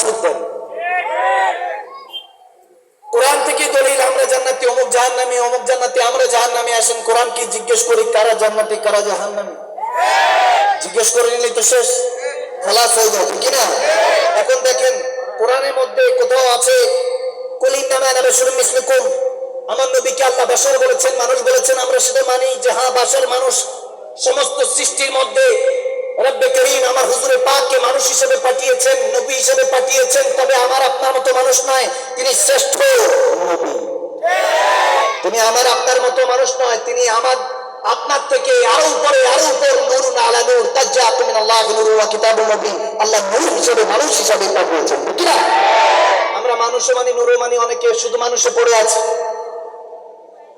সুদ দেন। কোরআন থেকে দলিল আমরা জান্নাতি, অমুক জাহান্নামী, অমুক জান্নাতি, আমরা জাহান্নামী। আসেন কোরআন কি জিজ্ঞেস করি কারা জান্নাতি কারা জাহান্নামী? জিজ্ঞেস করে নিলেই তো শেষ, খালাস হয়ে যায়, ঠিক না? এখন দেখেন কোরআনের মধ্যে কোথাও আছে আমার নবীকে আল্লাহ বাশার বলেছেন, মানুষ বলেছেন, আমরা সেটা মানি যে হ্যাঁ বাশার মানুষ। সমস্ত সৃষ্টির মধ্যে রব্বে করিম আমার হুজুরে পাককে মানুষ হিসেবে পাঠিয়েছেন, নবী হিসেবে পাঠিয়েছেন, তবে আমার আপনার মতো মানুষ নয়, তিনি শ্রেষ্ঠ নবী। তিনি আমার আপনার মতো মানুষ নয়, তিনি আমার আপনার থেকে আরো উপরে, আরো উপর, নূরুন আলা নূর তাজ্জাতু মিনাল্লাহি নূরুন ওয়া কিতাবুম মুবিন। আল্লাহ নূর হিসেবে মানুষ হিসেবে পাঠিয়েছেন, ঠিক না? আমরা মানুষে মানি, নূরে মানি, অনেকে শুধু মানুষে পড়ে আছে।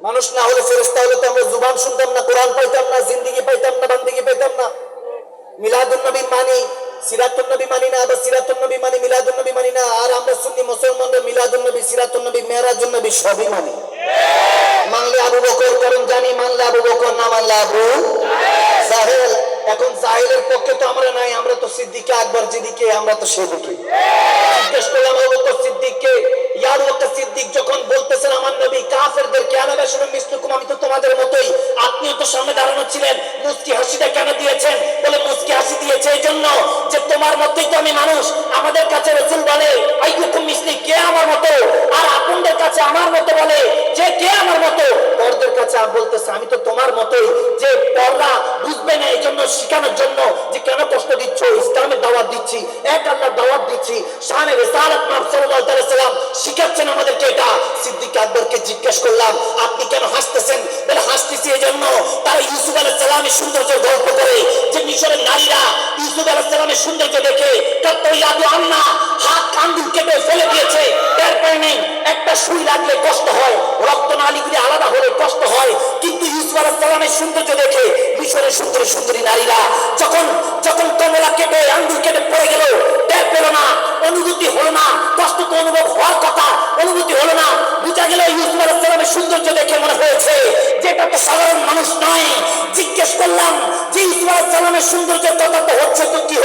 মানুষ না হলে, ফেরেশতা হলে তো আমরা জুবান শুনতাম না, কোরআন পাইতাম না, জিন্দেগি পাইতাম না, বান্দেগি পাইতাম না। মিলাদুন নবী মানি, সিরাতুন নবী মানি না, আবার সিরাতুন নবী মানি, মিলাদুন নবী মানি না। আর আমরা সুন্নি মুসলমানরা মিলাদুন নবী, সিরাতুন নবী, মেরাজুন নবী সবই মানি। মানলে আবু বকর কারণ জানি, মানলে আবু বকর, না মানলে আবু জাহেল। এখন জাহেলের পক্ষে তো আমরা নাই, আমরা তো সিদ্দিক আকবর যেদিকে, আমরা তো সেদিকে। জিজ্ঞেস করলাম আবু বকর সিদ্দিককে, ইয়া আবু বকর সিদ্দিক, যখন বলতেছেন আমার নবী কাফেরদের কেন বেশরম মিসলুকুম, আমি তো তোমাদের মতোই, আপনিও তো সামনে দাঁড়ানো ছিলেন, মুস্কি হাসিটা কেন দিয়েছেন? বলে মুস্কি হাসি দিয়েছে এই জন্য যে তোমার মতোই তো আমি মানুষ। আমাদের কাছে রাসূল বলে আইয়ুকুম মিসলি, কে আমার মতো? আর আপনাদের কাছে আমার মতো বলে যে কে আমার মতো? পরদের কাছে বলতেছে আমি তো তোমার মতোই। যে পররা বুঝবে না, এই জন্য শিখানোর জন্য যে কেন কষ্ট দিচ্ছ, ইসলামের দাওয়াত দিচ্ছি, এক আল্লাহর দাওয়াত দিচ্ছি, শানে রিসালাত নবী সাল্লাল্লাহু আলাইহি সাল্লাম শিখাচ্ছেন আমাদেরকে এটা। সিদ্দিক আকবরকে জিজ্ঞেস করলাম আপনি কেন হাসতেছেন? বলে হাসতেছি এই জন্য তারা ইউসুফ আলাইহিস সালামের সৌন্দর্যের গল্প করে, যে মিশরের নারীরা ইউসুফ আলাইহিস সালামের সৌন্দর্য দেখে কাত্তাইয়াদু আন্না, হাত আঙ্গুল কেটে ফেলে দিয়েছে। এর কারণে একটা সুই লাগলে কষ্ট হয়, রক্ত নালীগুলি আলাদা হলে কষ্ট হয়, কিন্তু ইউসুফ আলাইহিস সালামের সৌন্দর্য দেখে মিশরের সুন্দরী সুন্দরী নারীরা যখন যখন কমলা কেটে আঙ্গুল কেটে পড়ে গেল, টের পেল না, অনুভূতি হলো না, কষ্ট তো অনুভব হওয়ার কথা, অনুভূতি হলো না। বুঝা গেল ইউসুফ আলাইহিস সালামের সৌন্দর্য দেখে মনে হয়েছে যেটা তো সাধারণ মানুষ নয়। জিজ্ঞেস করলাম যে ইউসুফ আলাইহিস সালামের সৌন্দর্যের কথা তো হচ্ছে তো কি